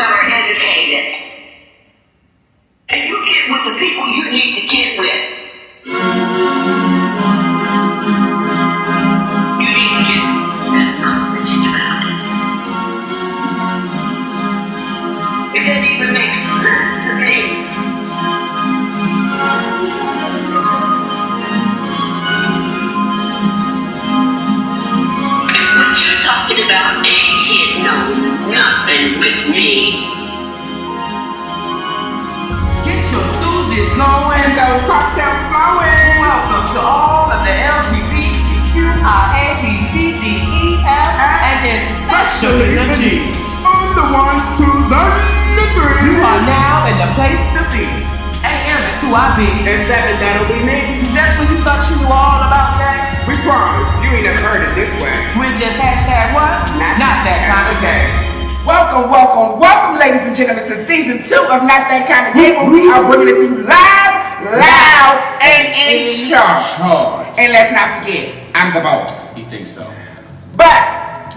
are educated. And you get with the people you need to get with. You need to get knowledge about it. If that even makes sense to me. What you're talking about ain't hitting on nothing with me. Get your Suzies going, those cocktails flowing. Welcome to all of the LGBTQIABCDEF and especially the G. I'm the ones who's under three. You are now in the place to be. AM is who I be. And 7, that'll be me. Just when you thought you knew all about that, We promise, you ain't never heard it this way. we're just hashtag what? Not that kind of game. Welcome, welcome, welcome, ladies and gentlemen, to season 2 of Not That Kind of Game, where we are bringing it to you live, loud, and in charge. And let's not forget, I'm the boss. You think so? But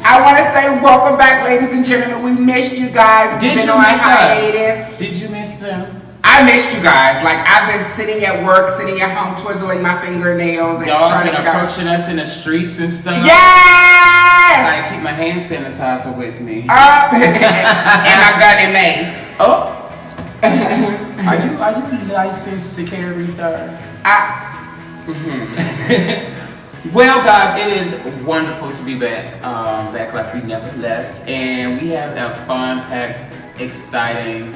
I want to say welcome back, ladies and gentlemen. We missed you guys. We've been on hiatus. Did you miss them? I missed you guys. Like, I've been sitting at work, sitting at home, twizzling my fingernails and Y'all trying been to figure out. approaching us in the streets and stuff. Yes! I keep my hand sanitizer with me. And my gun and mace. Oh. Are you licensed to carry, sir? Well, guys, it is wonderful to be back. Back like we never left, and we have a fun-packed, exciting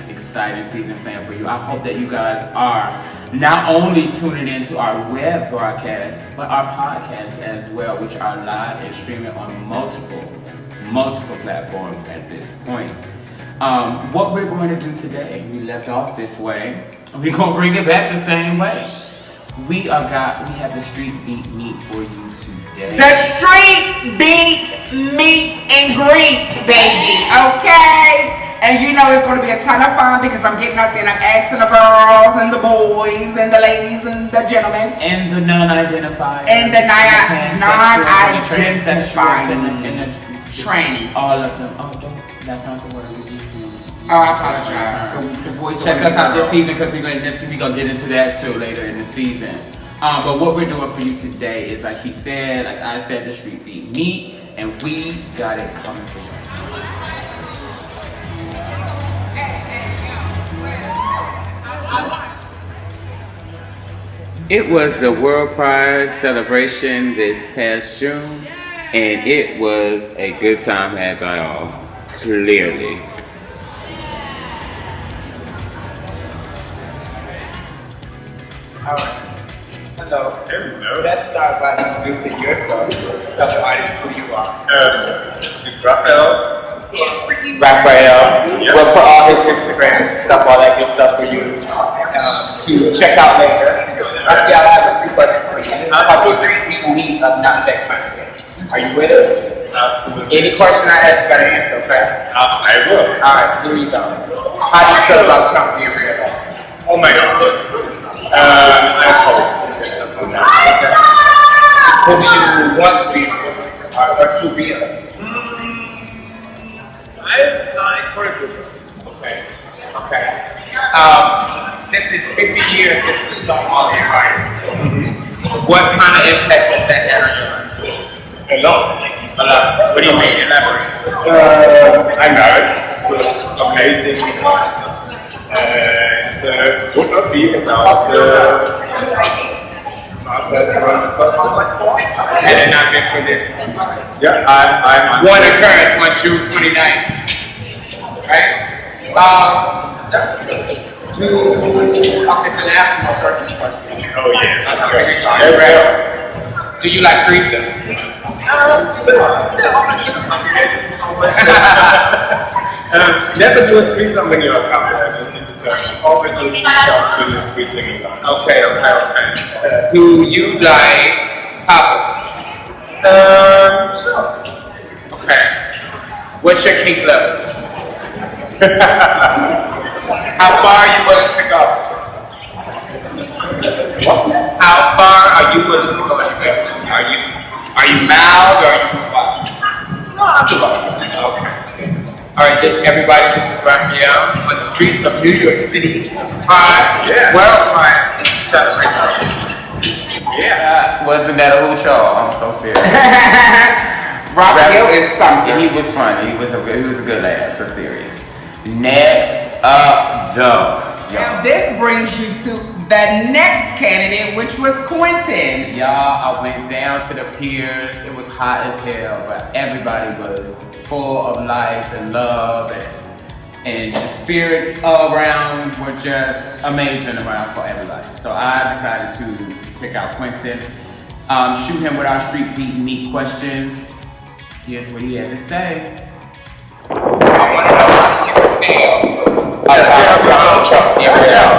season planned for you. I hope that you guys are not only tuning into our web broadcast, but our podcast as well, which are live and streaming on multiple platforms at this point. What we're going to do today, we left off this way. We're going to bring it back the same way. We have the street beat meet for you today. The street beat, meet, and greet, baby, okay? And you know it's going to be a ton of fun because I'm getting out there and I'm asking the girls and the boys and the ladies and the gentlemen. And the non-identified. And the non-identified. And the trannies. All of them. Oh, that's not the word we use. Oh, I apologize. The boys Check us out this season because we're going to get into that too later in the season. But what we're doing for you today is, like he said, like I said, the street beat meet, and we got it coming for you. It was the World Pride celebration this past June, and it was a good time had by all, clearly. Alright. Hello. Let's start by introducing yourself. Tell the audience who you are. It's Raphael. Raphael. Yep. We'll put all his Instagram stuff, all that good stuff for you to check out later. Raphael, I have a few questions for you. This is how the street meet of Not That Kind of Game. Are you with it? Absolutely. Any question I ask, you gotta answer, okay? I will. Alright, here we go. How do you feel about Trump being real? Oh my god. Who do you want to be or to be? I like Puerto Rico. Okay. This is 50 years since the Stonewall Empire. What kind of impact has that had on your life? A lot. What do you mean? Elaborate. I'm married. Amazing. And would not be without that's one of the first ones. Had it not been for this Yeah, I'm one occurrence on June 29th. Right? Okay, so now ask more personal question. Oh yeah, that's great. Do you like threesomes? Never do a threesome when you're a couple. Always do threesomes when you're squeezing it on. Okay. Do you like couples? Sure. Okay. What's your kink level? How far are you willing to go? How far are you willing to go? Are you mild or are you too much? No, I'm too much. Okay. Alright, everybody, this is Raphael on the streets of New York City. Worldwide celebration. Wasn't that a hoot, y'all? I'm so serious. Raphael is something. He was funny. He was a good laugh. So serious. Next up, though. Now this brings you to the next candidate, which was Quentin. Y'all, I went down to the piers. It was hot as hell, but everybody was full of life and love, and the spirits all around were just amazing around for everybody. So I decided to pick out Quentin, shoot him with our street beat meat questions. Here's what he had to say. I want to know how you feel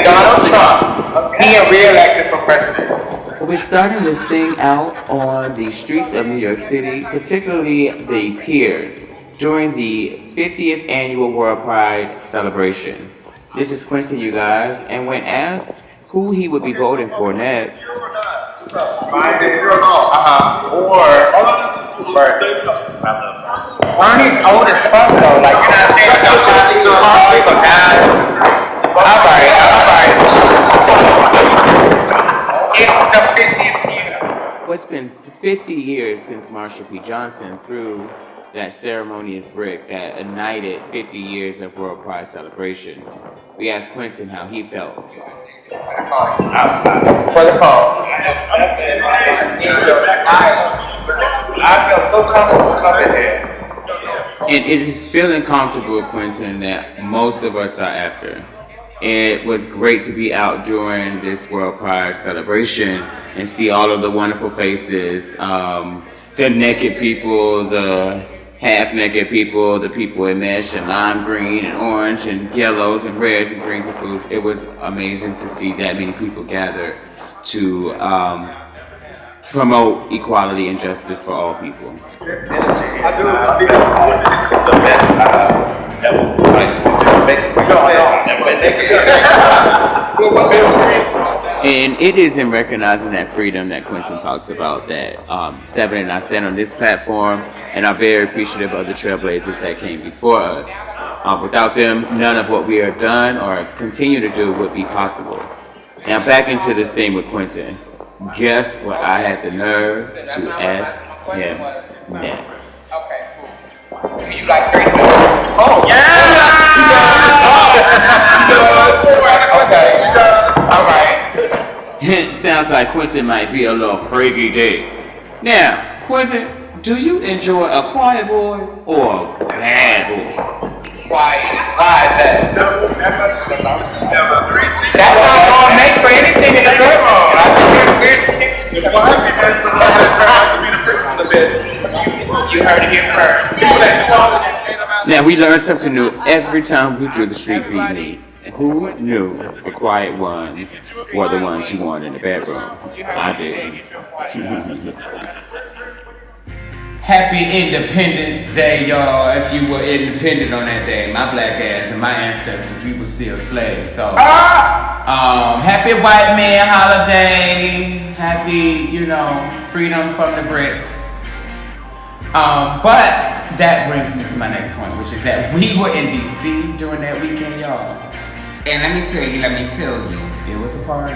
Donald Trump being re-elected for president. We're starting this thing out on the streets of New York City, particularly the piers, during the 50th annual World Pride celebration. This is Quentin, you guys, and when asked who he would be voting for next, Bernie's old as fuck though, like you know what I'm saying? But guys, alright. It's the 50th year. well, it's been 50 years since Marsha P. Johnson threw that ceremonious brick that ignited 50 years of World Pride celebrations. We asked Quentin how he felt. Outside. For the call. I feel so comfortable coming here. And it is feeling comfortable, Quentin, that most of us are after. It was great to be out during this World Pride celebration and see all of the wonderful faces, the naked people, the half-naked people, the people in mesh and lime green and orange and yellows and reds and greens and blues. It was amazing to see that many people gather to promote equality and justice for all people. This energy, I do. It's the best ever. Like, it just makes me And it is in recognizing that freedom that Quentin talks about that Seven and I stand on this platform and are very appreciative of the trailblazers that came before us. Without them, none of what we have done or continue to do would be possible. Now back into this thing with Quentin. Guess what I had the nerve to ask him next. Okay, cool. Do you like threesomes? Oh, okay. Alright. It sounds like Quentin might be a little freaky dick. Now, Quentin, do you enjoy a quiet boy or a bad boy? Why is that? That's not going to make for anything in the bedroom. I think it's weird. You heard it here first. Now, we learn something new every time we do the street beat meet. Who knew the quiet ones were the ones you want in the bedroom? I did. Happy Independence Day, y'all. If you were independent on that day, my black ass and my ancestors, we were still slaves. So, happy white man holiday. Happy, freedom from the bricks. But that brings me to my next point, which is that we were in DC during that weekend, y'all. And let me tell you, It was a party.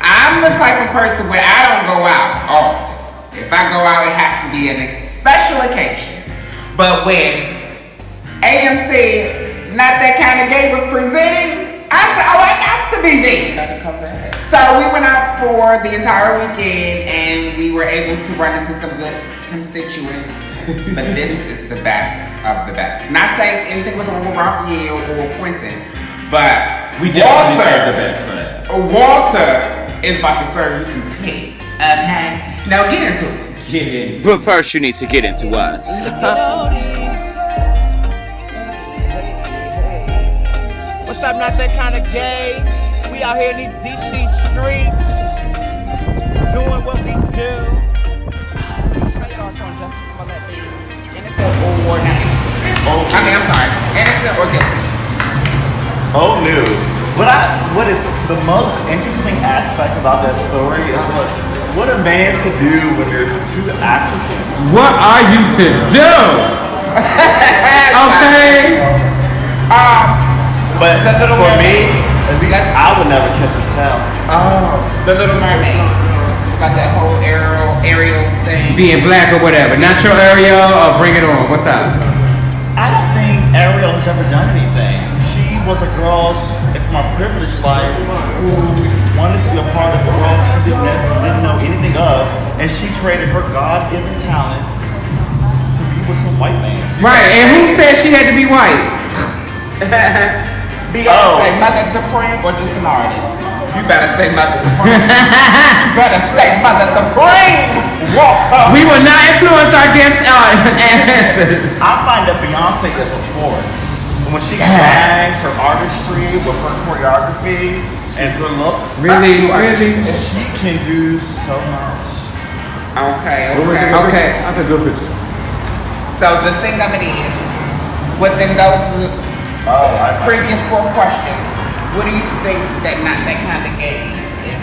I'm the type of person where I don't go out often. If I go out, it has to be a special occasion. But when AMC, Not That Kind of Gay was presenting, I said, oh, I got to be there. Gotta come back. So we went out for the entire weekend and we were able to run into some good constituents. But this is the best of the best. Not saying anything was wrong with Raphael or Quentin, but We definitely served the best for that. Walter is about to serve you some tea. Okay? Now get into it. But first, you need to get into us. What's up, Not That Kind of Gay? We out here in these DC streets, doing what we do. How y'all on Jussie Smollett being innocent or not innocent? I'm sorry. Innocent or guilty? Old news. What is the most interesting aspect about that story is what a man to do when there's two Africans. What are you to do? Okay. But The Little for Mermaid. me, at least I would never kiss and tell. Oh, the Little Mermaid. About that whole Ariel thing. Being black or whatever. Not your Ariel or bring it on. What's up? I don't think Ariel has ever done anything. She was a girl from a privileged life who wanted to be a part of the world she didn't know anything of, and she traded her God-given talent to be with some white man. Right, and who said she had to be white? Beyonce, Mother Supreme, or just an artist? You better say Mother Supreme. You better say Mother Supreme. Walter. We will not influence our guest answers. I find that Beyonce is a force. When she combines her artistry with her choreography and her looks, Really? she can do so much. Okay. That's a good picture. So the thing of it is, within those previous 4 questions, what do you think that Not That Kind of Gay is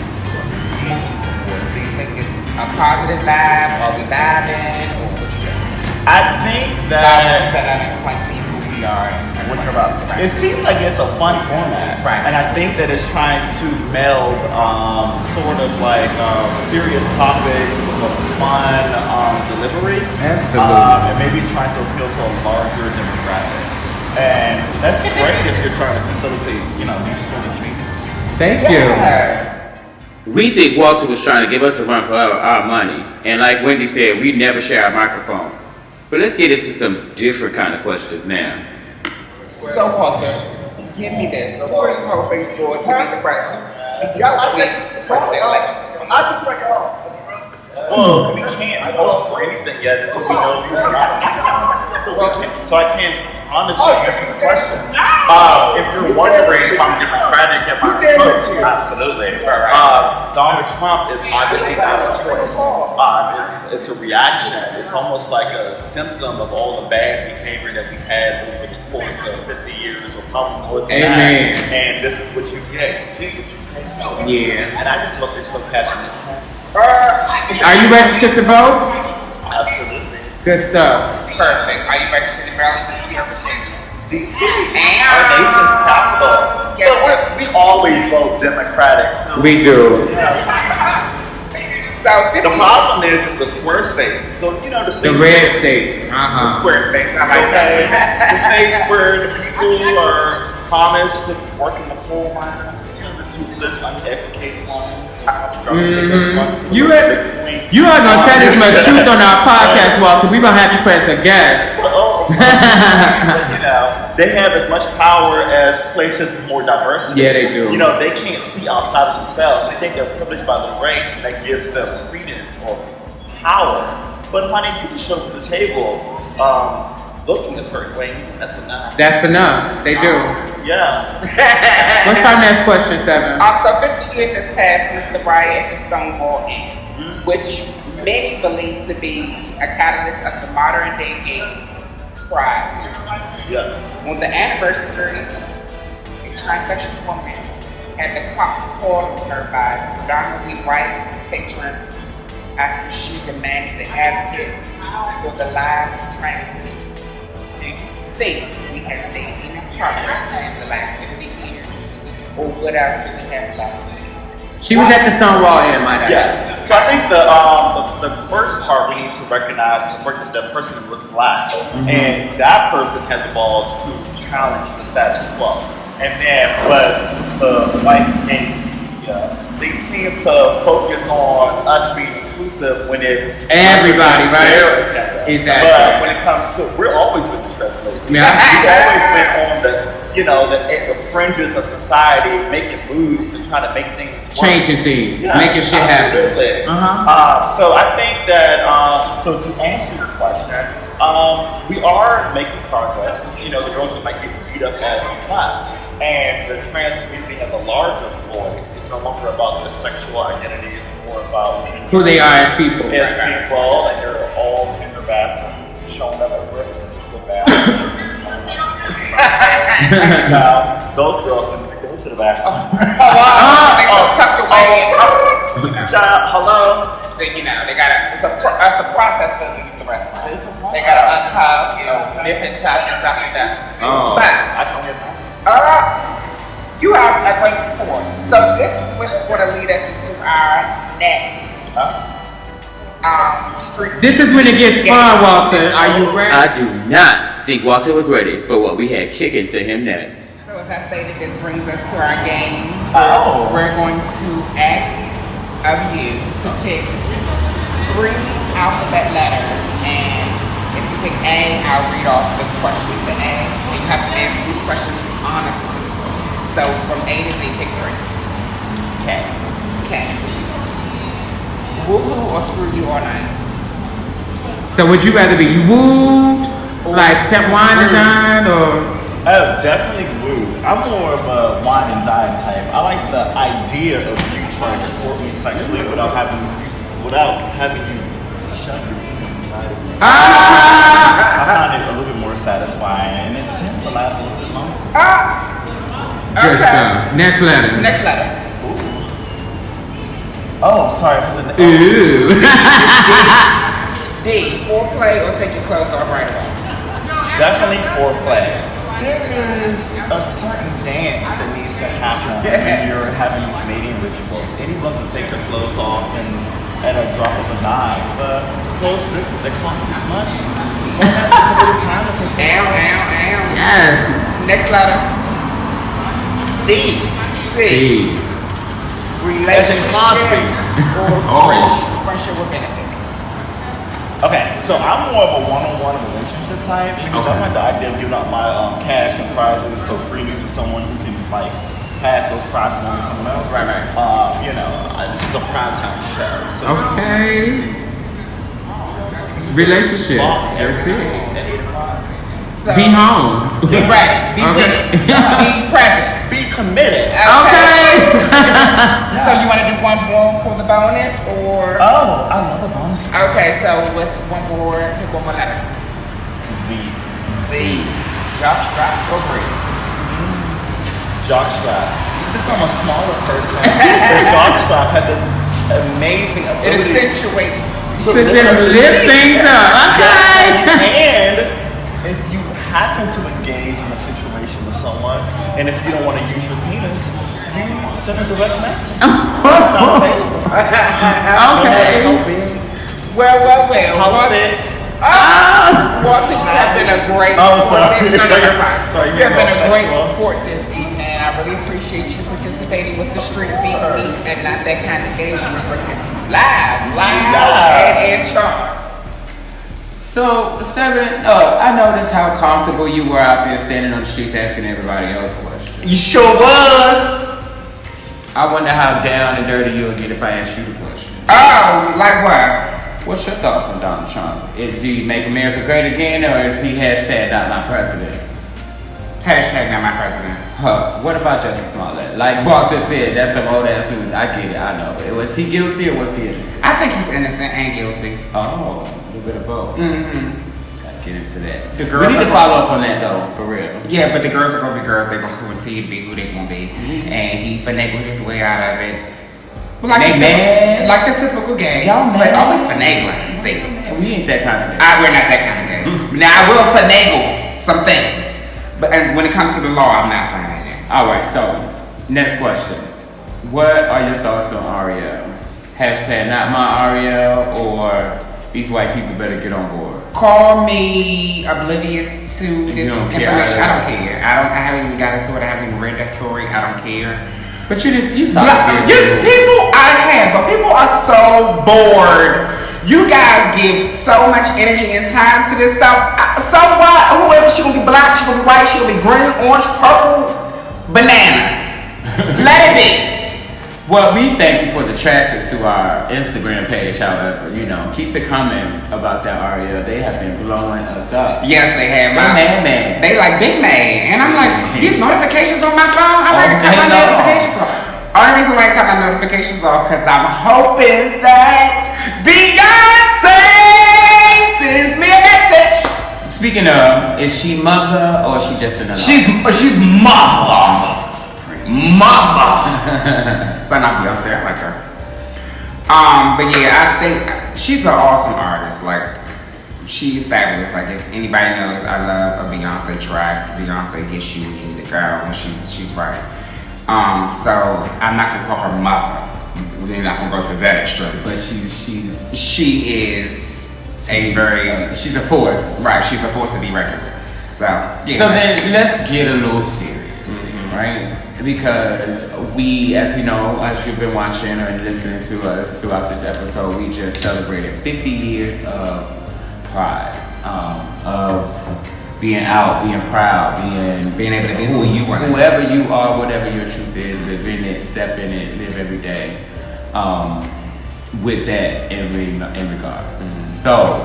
moving towards? Do you think it's a positive vibe? Are we vibing? Or what you think? I think That that said, I'll explain to you who we are and what you're about. it seems like it's a fun format, Right. and I think that it's trying to meld sort of like serious topics with a fun delivery. Absolutely. And maybe trying to appeal to a larger demographic. And that's great if you're trying to facilitate, these sort of changes. Thank you. We think Walter was trying to give us a run for our money. And like Wendy said, we never share our microphone. But let's get into some different kind of questions now. So, Walter, give me this. Who are you hoping for to be the president? The president election. Well, we can't vote for anything yet until we know who's not. So I can't honestly answer the question. If you're wondering if I'm Democratic at my approach, absolutely. Donald Trump is obviously not a choice. It's a reaction. It's almost like a symptom of all the bad behavior that we had over the course of 50 years or probably more than Amen. that. And this is what you get. You get what you get. Yeah. And I just hope they're still passing the chance. Are you registered to vote? Absolutely. Good stuff. Perfect. Are you registered in Maryland, D.C. or Virginia? DC, our nation's capital. Yes. But we always vote Democratic. So, We do. So, the problem is the square states. The states. The red state. The square states. Okay. The states where the people are promised to work in the coal mines, the toothless, uneducated ones. You are gonna tell this much truth on our podcast, Walter. We gonna have you as a guest. They have as much power as places with more diversity. Yeah, they do. They can't see outside of themselves. They think they're privileged by the race, and that gives them credence or power. But honey, you can show to the table looking a certain way. That's enough. That's enough. They do. Yeah. What's our next question, Seven? So 50 years has passed since the riot at the Stonewall Inn, which many believe to be a catalyst of the modern day gay pride. Yes. On the anniversary, a transsexual woman had the cops called on her by predominantly white patrons after she demanded an advocate for the lives of trans people. Do you think we have made any progress in the last 50 years? Or what else do we have left to do? She was at the Stonewall Inn, might I? Yes. So I think the first part we need to recognize is the person was black, and that person had the balls to challenge the status quo. And then, but the white media, they seem to focus on us being inclusive when it Everybody, represents right? their agenda. Exactly. But when it comes to, we're always been the trailblazers. Yeah. We've always been on the fringes of society, making moves and trying to make things work. Changing things, Yes, making shit happen. absolutely. So I think that, so to answer your question, we are making progress. The girls that might get beat up as class. And the trans community has a larger voice. It's no longer about their sexual identity, it's more about Who they are as people. As people, and they're all in their bathrooms, showing up at work in the bathroom. Now, those girls need to go to the bathroom. They so tucked away. Shout out, hello. They, you know, they gotta, it's a process for leaving the restaurant. It's a process. They gotta untuck, you know, nip and tuck and stuff like that. Oh. But, I don't get past. you have a great score. So this is what's gonna lead us into our next, street. This is when it gets fun, Walter. Are you ready? I do not think Walter was ready for what we had kicking to him next. So as I stated, this brings us to our game. Oh. We're going to ask of you to pick 3 alphabet letters, and if you pick A, I'll read off the questions to A, and you have to answer these questions honestly. So from A to Z, pick 3. Okay. Okay. Woo-hoo or screw you all night? So would you rather be wooed, like set wine and dine, or? Oh, definitely woo. I'm more of a wine and dine type. I like the idea of you trying to court me sexually without having you shove your penis inside of me. I find it a little bit more satisfying, and it tends to last a little bit longer. Good stuff. Next letter. Next letter. Oh, sorry, it was an Ooh. D, foreplay or take your clothes off right away? Definitely foreplay. There is a certain dance that needs to happen when you're having these mating rituals. Anyone can take their clothes off and at a drop of a dime. But clothes that cost this much, you don't have to take a little time to take them off. Yes. Next letter. C. C. Relationship Cosby. or friendship with benefits? Okay, so I'm more of a one-on-one relationship type because I like the idea of giving up my cash and prizes so freely to someone who can like pass those prizes on to someone else. Right. You know, this is a primetime show. So Okay. Relationship. That's it. So, Be home. Be ready. Be with it. Be present. be committed. Okay. So you want to do one more for the bonus, or? Oh, I love a bonus. Okay, so what's one more? Pick one more letter. Z. Jock straps or briefs? Jock strap. Since I'm a smaller person, the jock strap had this amazing It ability accentuates. So just lift things up. Okay. And if you happen to engage in a situation with someone, and if you don't want to use your penis, you send a direct message. It's not available. Okay. Well. How thick? Walter, you have been a great Oh, sport. sorry. No, you're fine. Sorry, You have been a great sexual. sport this evening. I really appreciate you participating with the Street Beat Meet and not that kind of game. You bring it live and charged. So, 7, I noticed how comfortable you were out there standing on the streets asking everybody else questions. You sure was. I wonder how down and dirty you would get if I asked you the question. Oh, like what? What's your thoughts on Donald Trump? Is he make America great again, or is he hashtag not my president? Hashtag not my president. Huh, what about Jussie Smollett? Like Walter said, that's some old ass news. I get it, I know. But was he guilty or was he innocent? I think he's innocent and guilty. Oh, a little bit of both. Gotta get into that. The We girls need to are- follow up on that though, for real. Yeah, but the girls are gonna be girls. They're gonna continue to be who they gonna be, and he finagled his way out of it. They mad? Like the typical gay. Y'all But mad? always finagling. See, We ain't that kind of thing. we're not that kind of gay. Now I will finagle some things, but and when it comes to the law, I'm not playing that game. Alright, so, next question. What are your thoughts on Ariel? Hashtag not my Ariel, or these white people better get on board? Call me oblivious to this don't care information. I either. don't care. I haven't even got into it. I haven't even read that story. I don't care. But you saw Like, it. people I have, but people are so bored. You guys give so much energy and time to this stuff. So what? Whoever, she gonna be black, she gonna be white, she gonna be green, orange, purple, banana. Let it be. Well, we thank you for the traffic to our Instagram page, however. Keep it coming about that Ariel. They have been blowing us up. Yes, they have. Man. They like big man, and I'm like, these notifications on my phone. I'm ready to cut my they know. notifications off. Only reason why I cut my notifications off because I'm hoping that Beyonce sends me a message. Speaking of, is she mother or is she just another? She's mother. So not Beyonce, I like her. But yeah, I think she's an awesome artist. Like, she's fabulous. Like, if anybody knows, I love a Beyonce track. Beyonce gets you where you need to go, and she's right. So I'm not gonna call her mother. We're not gonna go to that extreme. But she is a very she's a force. Right, she's a force to be reckoned with. So yeah. So then let's get a little serious, right? Because we, as you know, as you've been watching or listening to us throughout this episode, we just celebrated 50 years of pride, of being out, being proud, being able to be who you want, whoever you are, whatever your truth is, live in it, step in it, live every day. With that in regards. So,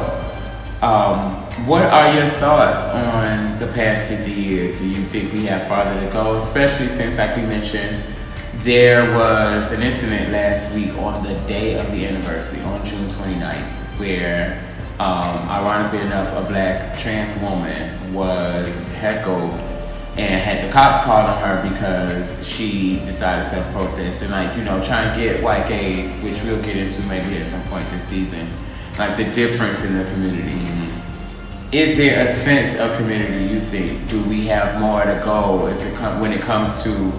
what are your thoughts on the past 50 years? Do you think we have farther to go? Especially since, like we mentioned, there was an incident last week on the day of the anniversary, on June 29th, where, ironically enough, a black trans woman was heckled and had the cops called on her because she decided to protest and, like, you know, try and get white gays, which we'll get into maybe at some point this season, like the difference in the community. Is there a sense of community, you think? Do we have more to go when it comes to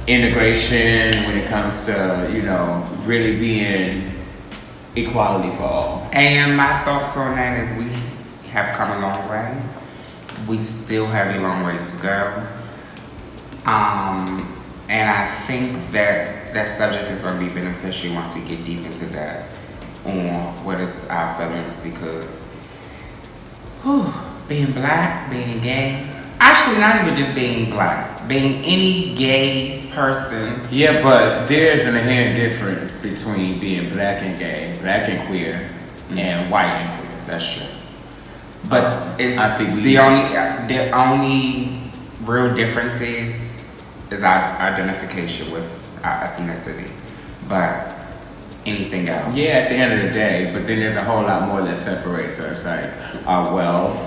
integration, when it comes to, you know, really being equality for all? And my thoughts on that is we have come a long way. We still have a long way to go. And I think that subject is going to be beneficial once we get deep into that, on what is our feelings, because being black, being gay, actually not even just being black, being any gay person. Yeah, but there's an inherent difference between being black and gay, black and queer, and white and queer. That's true. But it's I think the only real difference is our identification with our ethnicity. But anything else. Yeah, at the end of the day, but then there's a whole lot more that separates us, like our wealth.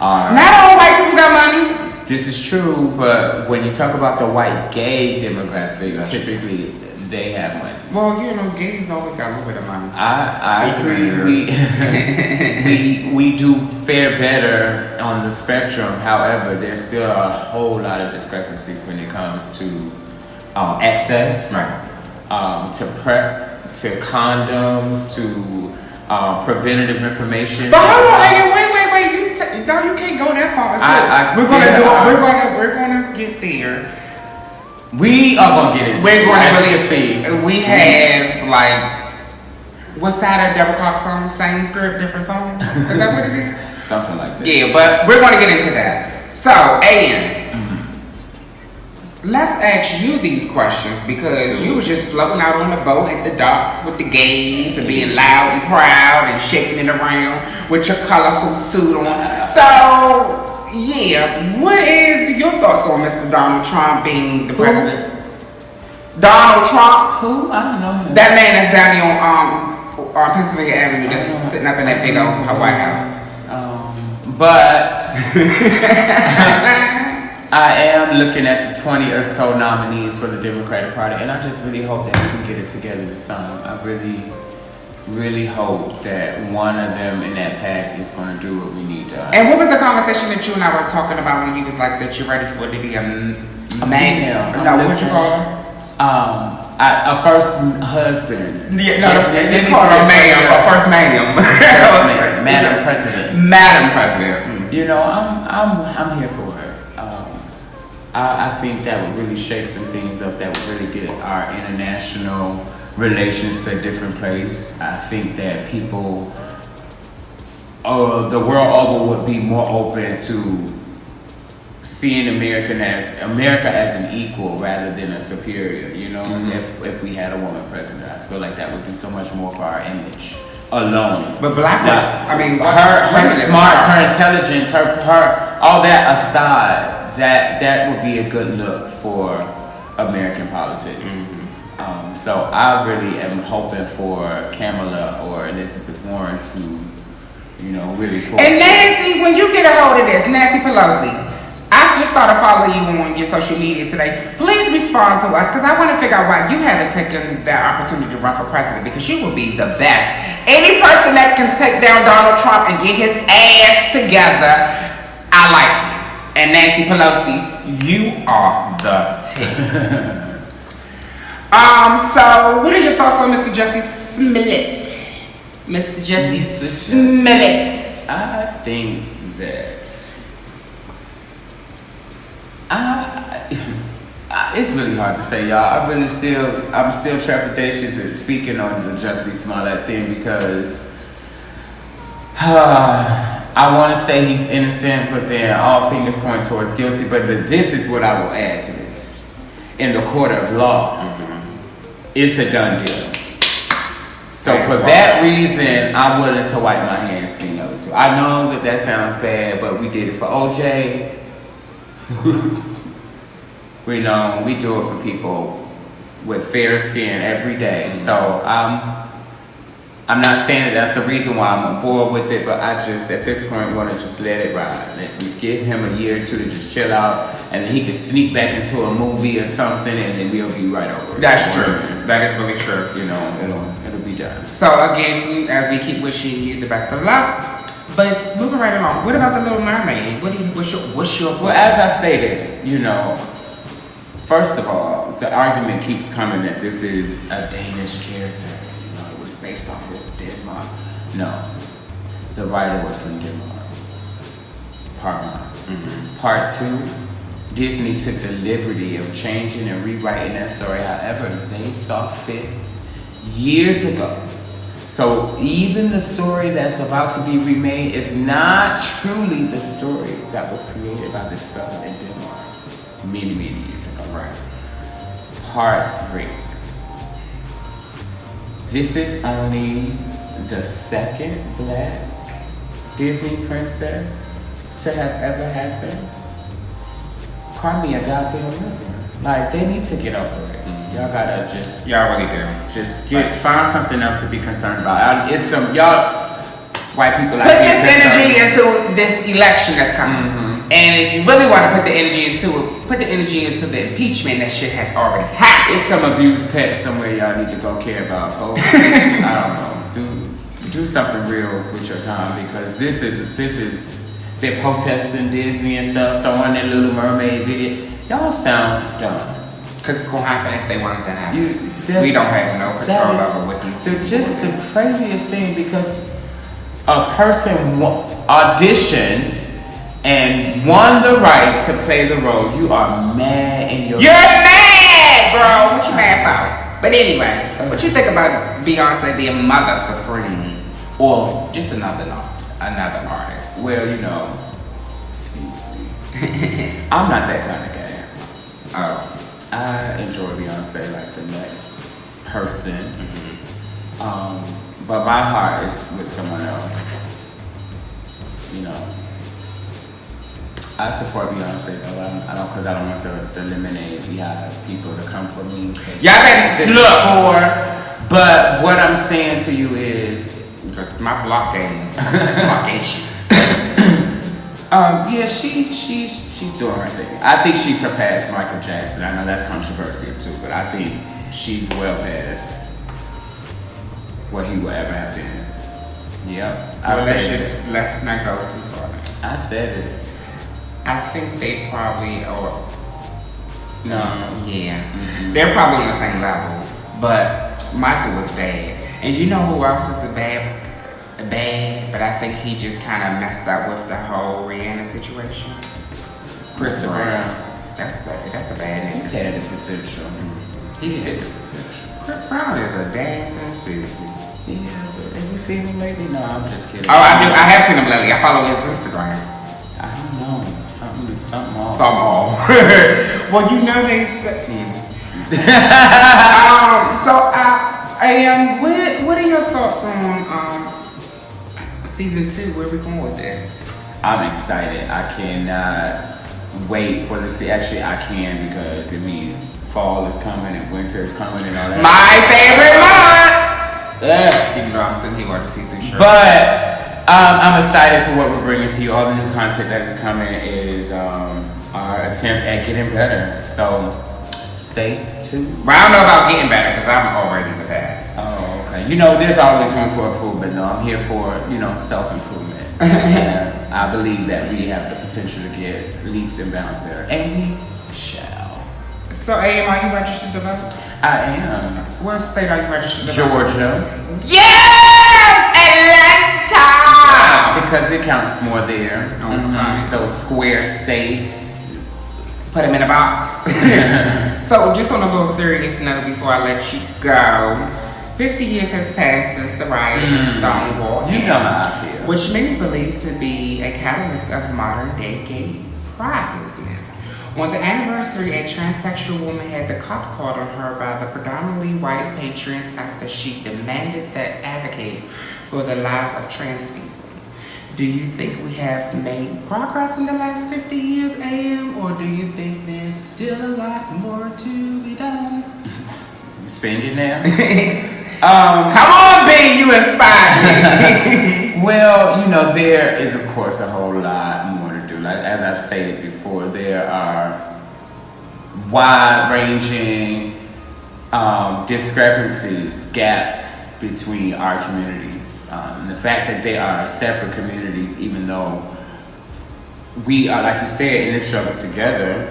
Not all white people got money. This is true, but when you talk about the white gay demographic, typically they have money. Well, you know, gays always got a little bit of money. I agree. We do fare better on the spectrum. However, there's still a whole lot of discrepancies when it comes to access, right? To PrEP, to condoms, to preventative information. But hold on, wait. You can't go that far. We're gonna get there. We are gonna get into it. We're gonna really see. We have, like, what's that Deborah Clark song? Same script, different song? Is that what it is? Something like that. Yeah, but we're gonna get into that. So, let's ask you these questions, because you were just floating out on the boat at the docks with the gays and being loud and proud and shaking it around with your colorful suit on. So, yeah, what is your thoughts on Mr. Donald Trump being the president? Donald Trump? Who? I don't know him. That man that's down here on Pennsylvania Avenue, that's sitting up in that big old White House. But I am looking at the 20 or so nominees for the Democratic Party, and I just really hope that we can get it together this time. I really hope that one of them in that pack is going to do what we need done. And what was the conversation that you and I were talking about when he was like that you're ready for it to be a man? No, what'd you call him? A first husband. Yeah, no, they call her ma'am, a first ma'am. Madam President. Madam President. You know, I'm here for it. I think that would really shake some things up. That would really get our international relations to a different place. I think that people, the world over, would be more open to seeing America as an equal rather than a superior. You know, if we had a woman president, I feel like that would do so much more for our image alone. But black, I mean, her smarts, her intelligence, her all that aside, that would be a good look for American politics. So I really am hoping for Kamala or Elizabeth Warren to, you know, really pull. And Nancy, when you get a hold of this, Nancy Pelosi, I just started following you on your social media today. Please respond to us because I want to figure out why you haven't taken that opportunity to run for president because you will be the best. Any person that can take down Donald Trump and get his ass together, I like you. And Nancy Pelosi, you are the tip. So what are your thoughts on Mr. Jussie Smollett? Mr. Jussie Smollett. I think that it's really hard to say, y'all. I'm still trepidatious in speaking on the Jussie Smollett thing because I want to say he's innocent, but then all fingers point towards guilty. But this is what I will add to this: in the court of law, it's a done deal. So for that reason, I'm willing to wipe my hands clean of it too. I know that sounds bad, but we did it for OJ. We do it for people with fair skin every day. So I'm not saying that that's the reason why I'm on board with it, but I just at this point want to just let it ride. We give him a year or two to just chill out, and then he can sneak back into a movie or something, and then we'll be right over it. That's true. That is really true. It'll be done. So again, as we keep wishing you the best of luck, but moving right along. What about the Little Mermaid? What's your Well, as I stated, first of all, the argument keeps coming that this is a Danish character. It was based off of Denmark. No, the writer was from Denmark. Part one. Part two, Disney took the liberty of changing and rewriting that story however they saw fit years ago. So even the story that's about to be remade is not truly the story that was created by this fella in Denmark many years ago. Right. Part three. This is only the second black Disney princess to have ever happened. Cry me a goddamn river. Like, they need to get over it. Y'all gotta just... Y'all really do. Just find something else to be concerned about. It's some... Y'all, white people... Put this energy into this election that's coming. And if you really want to put the energy into it, put the energy into the impeachment. That shit has already happened. It's some abused pet somewhere y'all need to go care about. Oh, I don't know. Do something real with your time because this is they're protesting Disney and stuff, throwing that Little Mermaid video. Y'all sound dumb. Because it's going to happen if they want it to happen. We don't have no control over what these people just the craziest thing because a person auditioned and won the right to play the role. You are mad in your... You're mad, bro! What you mad about? But anyway, what you think about Beyonce being Mother Supreme? Or just another artist? Well, excuse me. I'm not that kind of guy. Oh. I enjoy Beyonce like the next person. But my heart is with someone else. I support Beyonce though. I don't, because I don't want the lemonade behind people to come for me. Y'all better look. But what I'm saying to you is, because my block game is blockation. Yeah, she's doing her thing. I think she surpassed Michael Jackson. I know that's controversial too, but I think she's well past what he will ever have been. Yep. Let's not go too far. I said it. I think they probably are. No. Yeah. They're probably on the same level. But Michael was bad. And you know who else is a bad? But I think he just kind of messed up with the whole Rihanna situation. Chris Brown. That's a bad nigga. He had the potential. He had the potential. Chris Brown is a dancing Susie. Yeah, but have you seen him lately? No, I'm just kidding. Oh, I do. I have seen him lately. I follow his Instagram. I don't know. Something off. Well, they said. What are your thoughts on season 2? Where we going with this? I'm excited. I cannot wait for this. Actually, I can because it means fall is coming and winter is coming and all that. My favorite months. Yeah. Even though I'm sitting here wearing a see-through shirt. But I'm excited for what we're bringing to you. All the new content that is coming is our attempt at getting better. So stay tuned. But I don't know about getting better because I'm already the best. Oh, okay. You know, there's always room for improvement, though. I'm here for, self-improvement. And I believe that we have the potential to get leaps and bounds better. And we shall. So, AM, are you registered to vote? I am. What state are you registered to vote? Georgia. Yes! Atlanta! Because it counts more there. Okay. Those square states. Put them in a box. So, just on a little serious note before I let you go, 50 years has passed since the riot in Stonewall. You know how I feel. Which many believe to be a catalyst of modern day gay pride movement. On the anniversary, a transsexual woman had the cops called on her by the predominantly white patrons after she demanded that advocate for the lives of trans people. Do you think we have made progress in the last 50 years, AM, or do you think there's still a lot more to be done? Sing it now. Come on, B, you inspired me. Well, there is of course a whole lot more to do. Like as I've stated before, there are wide-ranging discrepancies, gaps between our communities. And the fact that they are separate communities, even though we are, like you said, in this struggle together,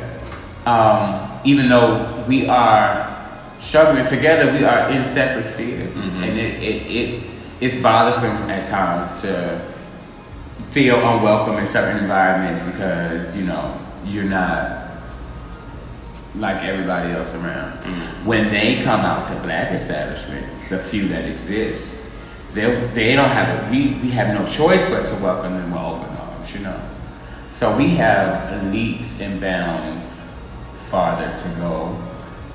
even though we are struggling together, we are in separate spheres. And it's bothersome at times to feel unwelcome in certain environments because, you're not like everybody else around. When they come out to black establishments, the few that exist, they don't have we have no choice but to welcome them with open arms, So we have leaps and bounds farther to go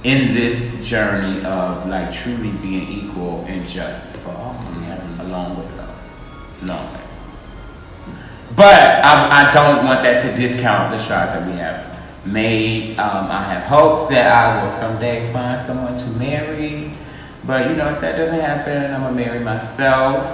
in this journey of like truly being equal and just for all. We have a long way to go. Long way. But I don't want that to discount the strides that we have made. I have hopes that I will someday find someone to marry. But if that doesn't happen, I'm gonna marry myself.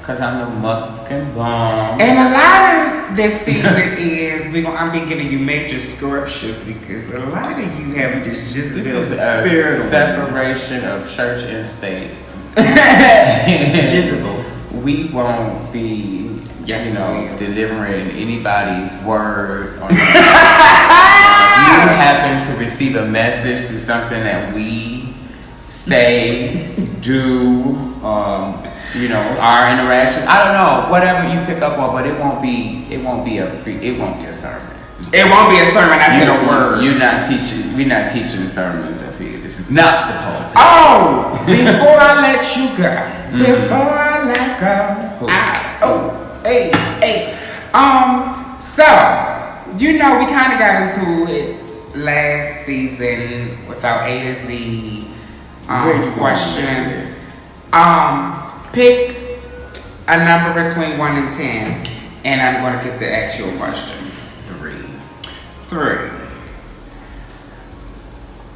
Cause I'm the motherfucking bomb. And a lot of this season is I'm be giving you major scriptures because a lot of you have this Jezebel spirit. Separation of church and state. Jezebel. We won't be, delivering anybody's word. Or if you happen to receive a message through something that we say, do, our interaction. I don't know, whatever you pick up on, but it won't be a sermon. It won't be a sermon. I said a word. We're not teaching sermons up here. This is not the pulpit. Oh, before I let you go, So, we kind of got into it last season with our A to Z questions. Pick a number between 1 and 10, and I'm going to get the actual question. 3.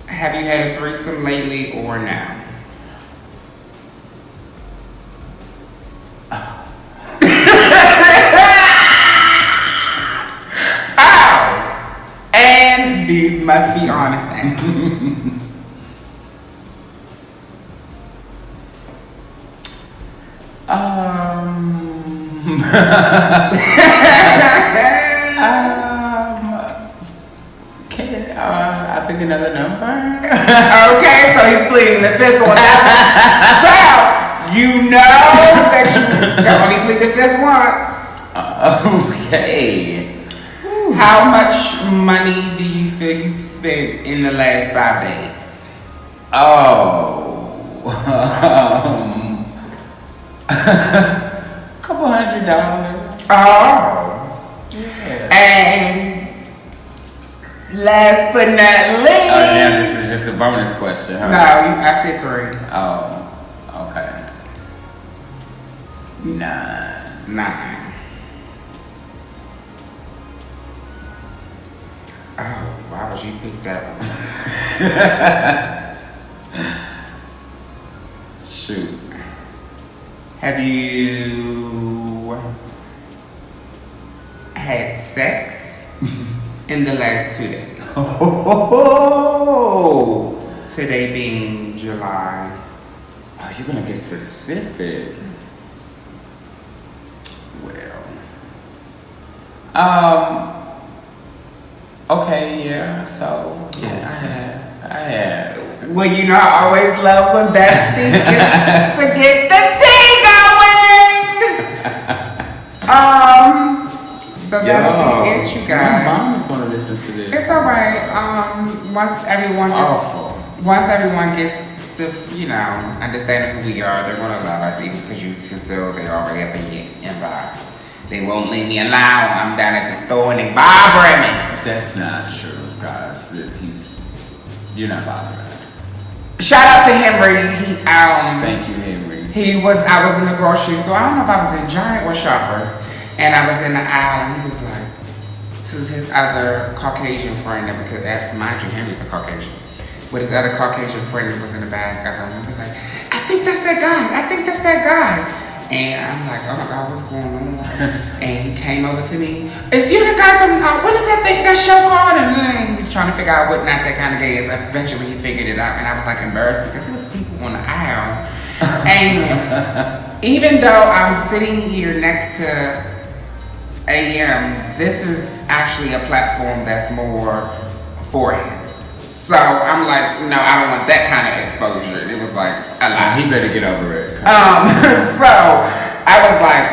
Have you had a threesome lately or no? And these must be honest answers. Can I pick another number? Okay, so he's pleading the fifth one. So, you know that you can only plead the fifth once. Okay. How much money do you feel you've spent in the last 5 days? $200. Oh. Yeah. And last but not least. Oh, yeah, this is just a bonus question, huh? No, I said 3. Oh, okay. 9. Oh, why would you pick that one? Shoot. Have you had sex in the last 2 days. Oh, Today being July. oh, you're gonna get specific. Well, okay, yeah. So yeah, I had. Well, you know, I always love when bestie gets to get the tea going. So that'll be it, you My guys. mom's gonna listen to this. It's alright. Once everyone gets to, you know, understand who we are, they're gonna love us, even because you can tell they already up in your inbox. They won't leave me alone. I'm down at the store and they bothering me. That's not true, guys. You're not bothering. Shout out to Henry. Thank you, Henry. I was in the grocery store. I don't know if I was in Giant or Shoppers. And I was in the aisle and he was like, to his other Caucasian friend, because mind you, Henry's a Caucasian. But his other Caucasian friend was in the back of him. He was like, I think that's that guy. And I'm like, oh my God, what's going on? And he came over to me. Is you the guy from, what is that show called? And then he was trying to figure out what Not That Kind of Gay is. Eventually he figured it out. And I was like embarrassed because there was people on the aisle. And even though I'm sitting here next to AM, this is actually a platform that's more for him. So I'm like, no, I don't want that kind of exposure. It was like a lot. He better get over it. So I was like,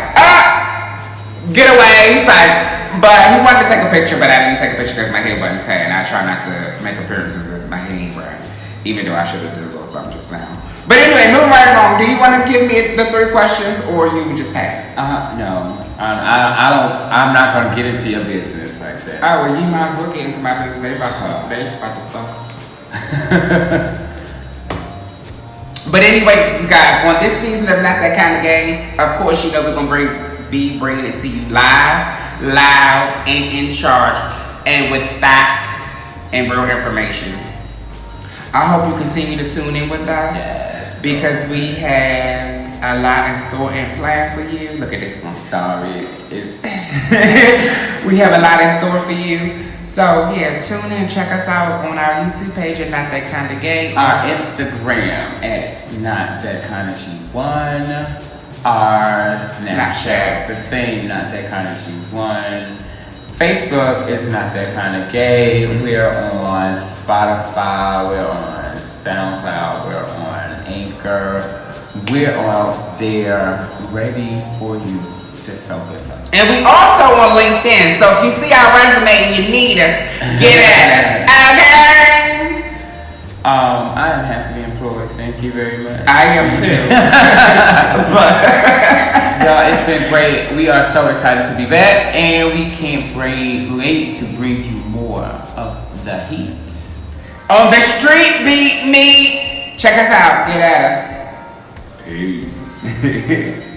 get away. He's like, but he wanted to take a picture, but I didn't take a picture because my hair wasn't cut, and I try not to make appearances if my hair ain't right, even though I should have did a little something just now. But anyway, moving right along. Do you want to give me the 3 questions, or you would just pass? No, I don't. I'm not gonna get into your business like that. Oh, well, you might as well get into my business. They about to start. But anyway, you guys, on this season of Not That Kind of Gay, of course, you know we're gonna be bringing it to you live, loud, and in charge, and with facts and real information. I hope you continue to tune in with us. Yes. Because we have a lot in store and plan for you. Look at this one. Sorry, We have a lot in store for you. So yeah, tune in, check us out on our YouTube page at Not That Kind of Gay. Our Instagram at Not That Kind of G1. Our Snapchat, the same Not That Kind of G1. Facebook is Not That Kind of Gay. We're on Spotify. We're on SoundCloud. We're on Anchor. We're out there ready for you to soak us up. And we also on LinkedIn, so if you see our resume and you need us, get at us, okay? I am happily employed, thank you very much. I am too. Y'all, it's been great. We are so excited to be back, and we can't wait to bring you more of the heat. On the street beat meet. Check us out, get at us. Peace.